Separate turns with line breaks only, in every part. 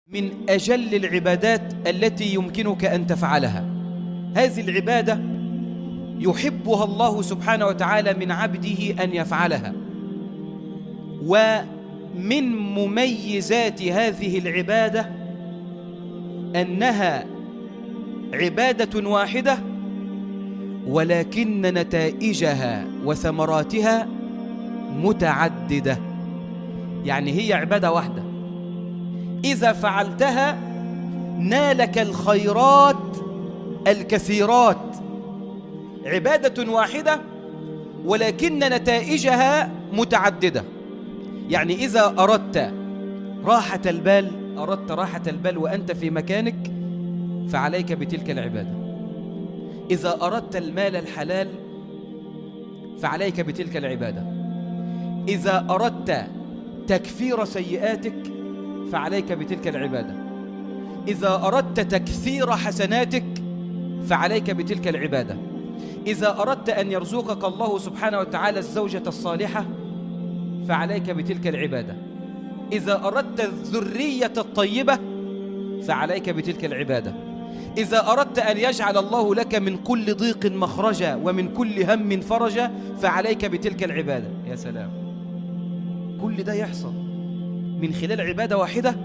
من أجل العبادات التي يمكنك أن تفعلها. هذه العبادة يحبها الله سبحانه وتعالى من عبده أن يفعلها، ومن مميزات هذه العبادة أنها عبادة واحدة ولكن نتائجها وثمراتها متعددة. يعني هي عبادة واحدة إذا فعلتها نالك الخيرات الكثيرات. عبادة واحدة ولكن نتائجها متعددة. يعني إذا أردت راحة البال وأنت في مكانك فعليك بتلك العبادة. إذا أردت المال الحلال فعليك بتلك العبادة. إذا أردت تكفير سيئاتك فعليك بتلك العبادة. إذا أردت تكثير حسناتك فعليك بتلك العبادة. إذا أردت أن يرزقك الله سبحانه وتعالى الزوجة الصالحة فعليك بتلك العبادة. إذا أردت الذرية الطيبة فعليك بتلك العبادة. إذا أردت أن يجعل الله لك من كل ضيق مخرجا ومن كل هم فرجا فعليك بتلك العبادة. يا سلام، كل ده يحصل من خلال عبادة واحدة.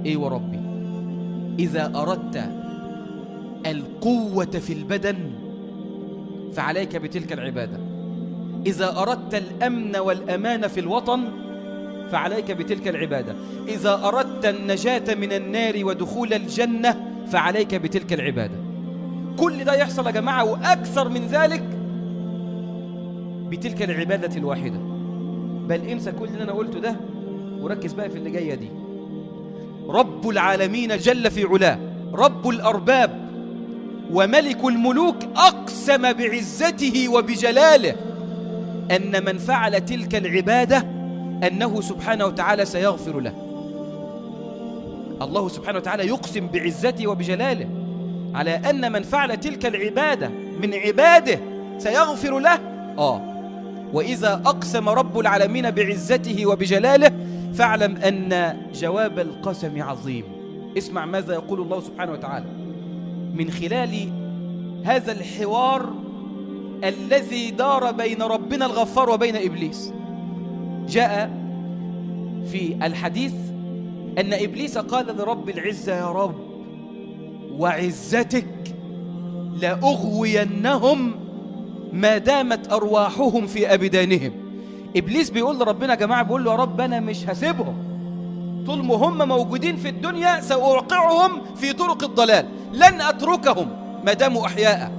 إيه وربي، إذا أردت القوة في البدن فعليك بتلك العبادة. إذا أردت الأمن والأمان في الوطن فعليك بتلك العبادة. إذا أردت النجاة من النار ودخول الجنة فعليك بتلك العبادة. كل ده يحصل يا جماعة وأكثر من ذلك بتلك العبادة الواحدة. بل انسى كل اللي أنا قلته ده وركز بقى في اللي جاية دي. رب العالمين جل في علاه، رب الأرباب وملك الملوك، أقسم بعزته وبجلاله أن من فعل تلك العبادة أنه سبحانه وتعالى سيغفر له. الله سبحانه وتعالى يقسم بعزته وبجلاله على أن من فعل تلك العبادة من عباده سيغفر له. وإذا أقسم رب العالمين بعزته وبجلاله فاعلم أن جواب القسم عظيم. اسمع ماذا يقول الله سبحانه وتعالى من خلال هذا الحوار الذي دار بين ربنا الغفار وبين إبليس. جاء في الحديث أن إبليس قال لرب العزة: يا رب وعزتك لأغوينهم ما دامت أرواحهم في أبدانهم. إبليس بيقول لربنا يا جماعة، بيقول له: يا رب أنا مش هسيبهم طول ما هم موجودين في الدنيا، سأوقعهم في طرق الضلال، لن أتركهم ما داموا أحياء.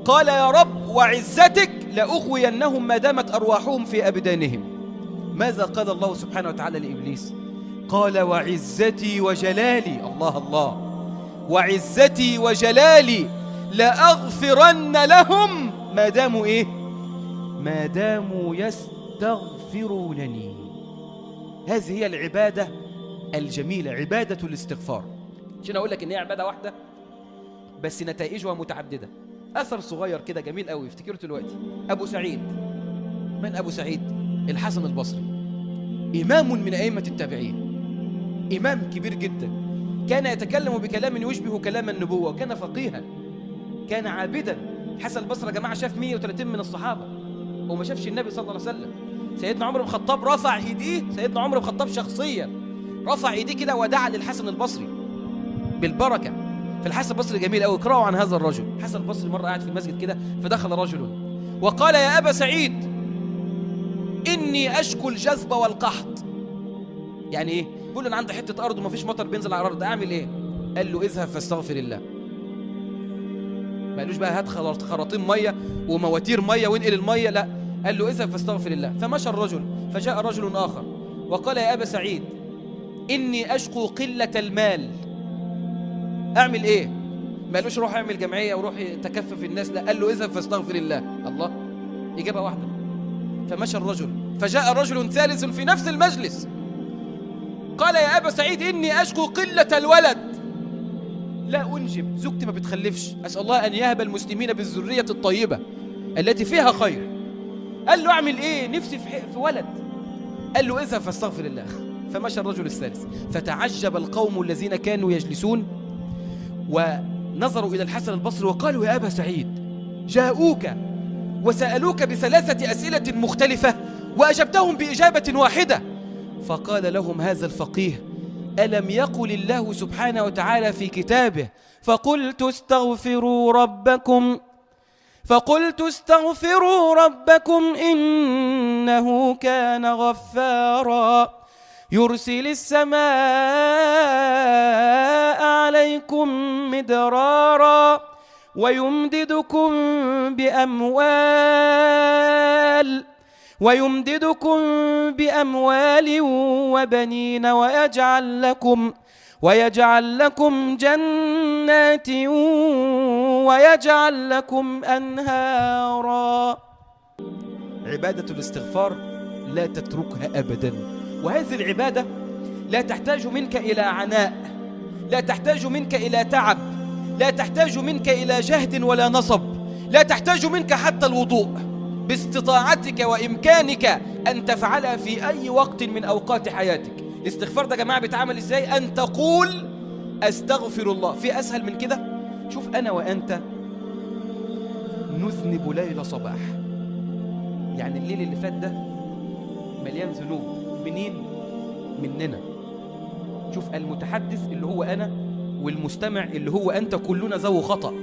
قال: يا رب وعزتك لأغوينهم ما دامت أرواحهم في أبدانهم. ماذا قال الله سبحانه وتعالى لإبليس؟ قال: وعزتي وجلالي، الله الله، وعزتي وجلالي لأغفرن لهم ما داموا إيه؟ ما داموا يستغفرونني. هذه هي العبادة الجميلة، عبادة الاستغفار. عشان أقول لك إن هي عبادة واحدة بس نتائجها متعددة. أثر صغير كده جميل قوي افتكرته دلوقتي. أبو سعيد، من أبو سعيد؟ الحسن البصري، إمام من أئمة التابعين، إمام كبير جدا، كان يتكلم بكلام يشبه كلام النبوة، وكان فقيها، كان عابدا. حسن البصري يا جماعة شاف 130 من الصحابة وما شافش النبي صلى الله عليه وسلم. سيدنا عمر بن الخطاب رفع ايديه، سيدنا عمر بن الخطاب شخصيا رفع ايديه كده ودعا للحسن البصري بالبركة. فالحسن البصري جميل قوي، اقرأوا عن هذا الرجل. الحسن البصري مرة قاعد في المسجد كده فدخل رجل وقال: يا أبا سعيد إني أشكو الجذب والقحط. يعني إيه؟ بيقول له: أنا عندي حتة أرض وما فيش مطر بينزل على الأرض، أعمل إيه؟ قال له: اذهب فاستغفر الله. ما قالوش بقى هات خراطيم مية ومواتير مية وانقل المية، لا، قال له: اذهب فاستغفر الله. فمشى الرجل فجاء رجل آخر وقال: يا أبا سعيد إني أشكو قلة المال، أعمل إيه؟ ما قالوش روح اعمل جمعية وروح تكفف الناس، لا، قال له: اذهب فاستغفر الله. الله، إجابة واحدة. فمشى الرجل فجاء رجل ثالث في نفس المجلس قال: يا أبا سعيد إني أشكو قلة الولد، لا أنجب، زوجتي ما بتخلفش، أسأل الله أن يهب المسلمين بالذرية الطيبة التي فيها خير. قال له: أعمل إيه؟ نفسي في ولد. قال له: اذهب فاستغفر الله. فمشى الرجل الثالث. فتعجب القوم الذين كانوا يجلسون ونظروا إلى الحسن البصري وقالوا: يا أبا سعيد، جاءوك وسألوك بثلاثة أسئلة مختلفة وأجبتهم بإجابة واحدة. فقال لهم هذا الفقيه: ألم يقل الله سبحانه وتعالى في كتابه: فقلت استغفروا ربكم إنه كان غفارا يرسل السماء عليكم مدرارا ويمددكم بأموال وبنين ويجعل لكم جنات ويجعل لكم أنهارا. عبادة الاستغفار لا تتركها أبدا، وهذه العبادة لا تحتاج منك إلى عناء، لا تحتاج منك إلى تعب، لا تحتاج منك إلى جهد ولا نصب، لا تحتاج منك حتى الوضوء. باستطاعتك وإمكانك أن تفعلها في أي وقت من أوقات حياتك. الاستغفار ده يا جماعة بيتعمل إزاي؟ أن تقول أستغفر الله. في أسهل من كده؟ شوف، أنا وأنت نذنب ليل صباح، يعني الليل اللي فات ده مليان ذنوب. منين؟ مننا. شوف، المتحدث اللي هو أنا والمستمع اللي هو أنت، كلنا ذو خطأ،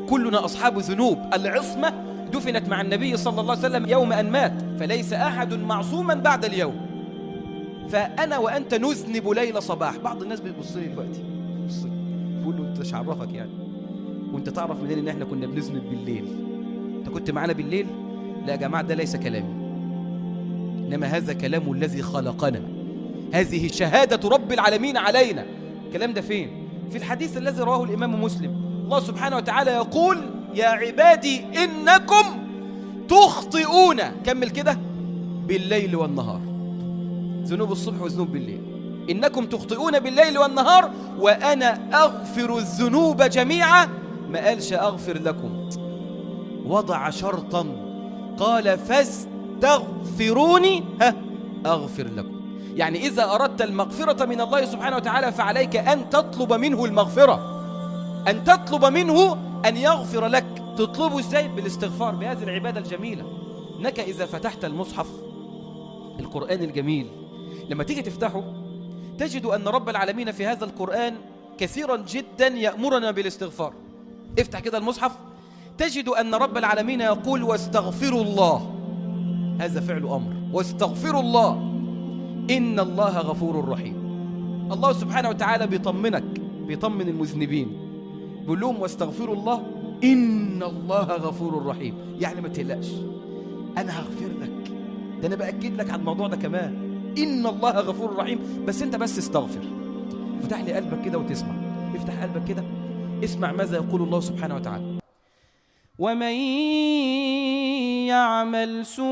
كلنا أصحاب ذنوب. العصمة دفنت مع النبي صلى الله عليه وسلم يوم أن مات، فليس أحد معصوما بعد اليوم. فأنا وأنت نذنب ليل صباح. بعض الناس بتبص لي دلوقتي بيقول له: أنت مش عرفك يعني، وأنت تعرف منين إن إحنا كنا بنذنب بالليل؟ أنت كنت معنا بالليل؟ لا يا جماعة، ده ليس كلامي، إنما هذا كلام الذي خلقنا، هذه شهادة رب العالمين علينا. الكلام ده فين؟ في الحديث الذي رواه الإمام مسلم. الله سبحانه وتعالى يقول: يا عبادي إنكم تخطئون، كمل كده، بالليل والنهار. ذنوب الصبح وذنوب بالليل. إنكم تخطئون بالليل والنهار وأنا أغفر الذنوب جميعا. ما قالش أغفر لكم، وضع شرطا، قال: فاستغفروني أغفر لكم. يعني إذا أردت المغفرة من الله سبحانه وتعالى فعليك أن تطلب منه المغفرة، أن تطلب منه أن يغفر لك. تطلبه إزاي؟ بالاستغفار، بهذه العبادة الجميلة. إنك إذا فتحت المصحف القرآن الجميل، لما تيجي تفتحه تجد أن رب العالمين في هذا القرآن كثيرا جدا يأمرنا بالاستغفار. افتح كده المصحف تجد أن رب العالمين يقول: واستغفروا الله، هذا فعل أمر، واستغفروا الله إن الله غفور رحيم. الله سبحانه وتعالى بيطمنك، بيطمن المذنبين، بيقول لهم: واستغفروا الله إن الله غفور رحيم. يعني ما تقلقش، أنا هغفر لك. ده أنا بأكد لك على الموضوع ده كمان، إن الله غفور رحيم. بس أنت بس استغفر. افتح لي قلبك كده وتسمع. افتح قلبك كده، اسمع ماذا يقول الله سبحانه وتعالى: ومن يعمل سوءا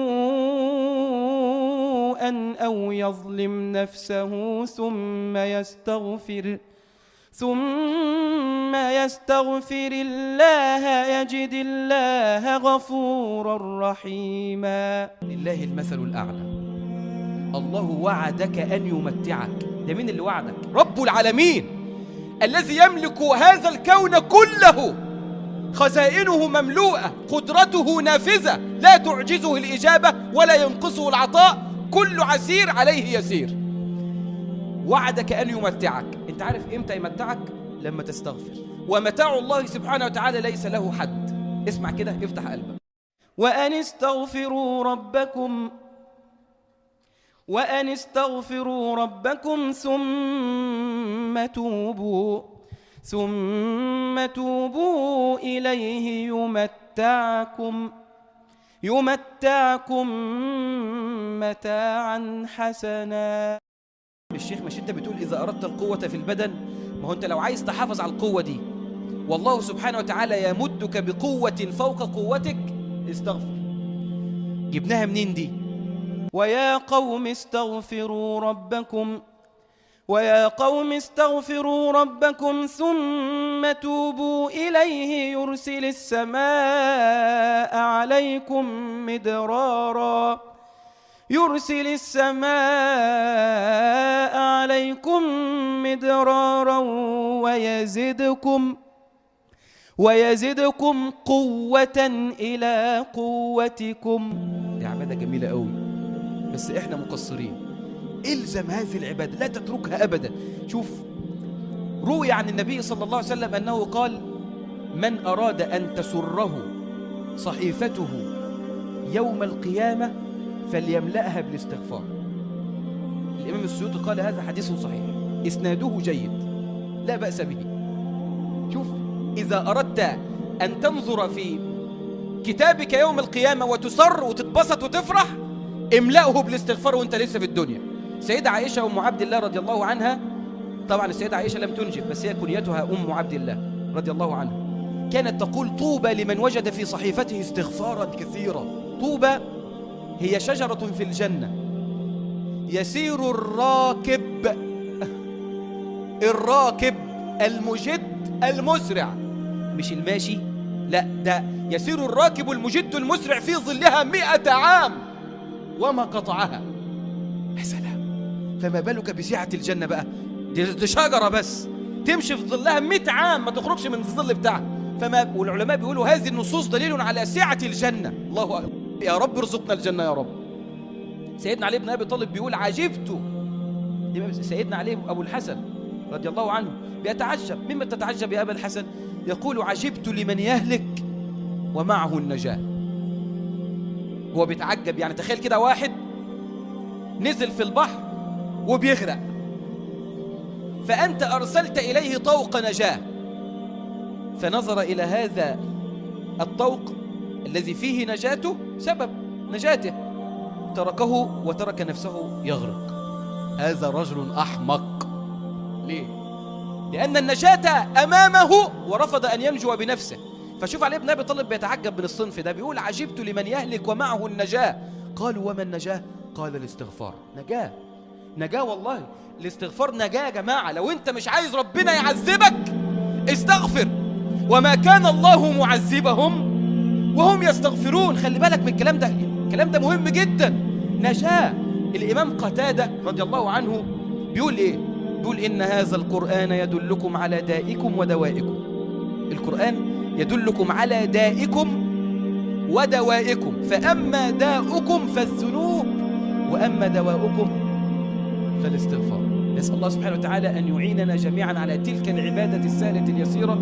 أو يظلم نفسه ثم يستغفر الله يجد الله غفورا رحيما. لله المثل الأعلى. الله وعدك أن يمتعك. ده مين اللي وعدك؟ رب العالمين الذي يملك هذا الكون كله، خزائنه مملوءة، قدرته نافذة، لا تعجزه الإجابة ولا ينقصه العطاء، كل عسير عليه يسير. وعدك أن يمتعك. انت عارف امتى يمتعك؟ لما تستغفر. ومتاع الله سبحانه وتعالى ليس له حد. اسمع كده، افتح قلبك. وأن استغفروا ربكم ثم توبوا إليه يمتعكم متاعا حسنا. الشيخ، مش انت بتقول إذا أردت القوة في البدن؟ ما هو انت لو عايز تحافظ على القوة دي والله سبحانه وتعالى يمدك بقوة فوق قوتك، استغفر. جبناها منين دي؟ ويا قوم استغفروا ربكم ثم توبوا إليه يرسل السماء عليكم يرسل السماء عليكم مدرارا ويزدكم قوة إلى قوتكم. دي عبادة جميلة قوي، بس احنا مقصرين. الزم هذه العبادة، لا تتركها أبدا. شوف، روي عن النبي صلى الله عليه وسلم أنه قال: من أراد أن تسره صحيفته يوم القيامة فليملأها بالاستغفار. الإمام السيوطي قال: هذا حديث صحيح إسناده جيد لا بأس به. شوف، إذا أردت أن تنظر في كتابك يوم القيامة وتسر وتتبسط وتفرح، املأه بالاستغفار وانت لسه في الدنيا. سيدة عائشة أم عبد الله رضي الله عنها، طبعا السيدة عائشة لم تنجب بس هي كنيتها أم عبد الله رضي الله عنها، كانت تقول: طوبى لمن وجد في صحيفته استغفارا كثيرا. طوبى هي شجرة في الجنة يسير الراكب المجد المسرع، مش الماشي، لا، ده يسير الراكب المجد المسرع في ظلها 100 عام وما قطعها. يا سلام، فما بالك بسعة الجنة بقى؟ دي شجرة بس تمشي في ظلها 100 عام ما تخرجش من الظل بتاعها. والعلماء بيقولوا هذه النصوص دليل على سعة الجنة. الله أكبر، يا رب ارزقنا الجنة يا رب. سيدنا علي بن أبي طالب بيقول: عجبت. سيدنا علي أبو الحسن رضي الله عنه بيتعجب. مما تتعجب يا أبا الحسن؟ يقول: عجبت لمن يهلك ومعه النجاة. هو بيتعجب، يعني تخيل كده واحد نزل في البحر وبيغرق، فأنت أرسلت إليه طوق نجاة، فنظر إلى هذا الطوق الذي فيه نجاته، سبب نجاته، تركه وترك نفسه يغرق. هذا رجل أحمق. ليه؟ لأن النجاة أمامه ورفض أن ينجو بنفسه. فشوف علي بن أبي طالب بيتعجب من الصنف ده، بيقول: عجبت لمن يهلك ومعه النجاة. قالوا: وما النجاة؟ قال: الاستغفار. نجاة والله، الاستغفار نجاة يا جماعة. لو انت مش عايز ربنا يعذبك استغفر، وما كان الله معذبهم وهم يستغفرون. خلي بالك من الكلام ده، الكلام ده مهم جدا. نجاة. الإمام قتادة رضي الله عنه بيقول إيه؟ بيقول: إن هذا القرآن يدلكم على دائكم ودوائكم. القرآن يدلكم على دائكم ودوائكم، فأما داؤكم فالذنوب وأما دواؤكم فالاستغفار. نسأل الله سبحانه وتعالى أن يعيننا جميعا على تلك العبادة السهلة اليسيرة.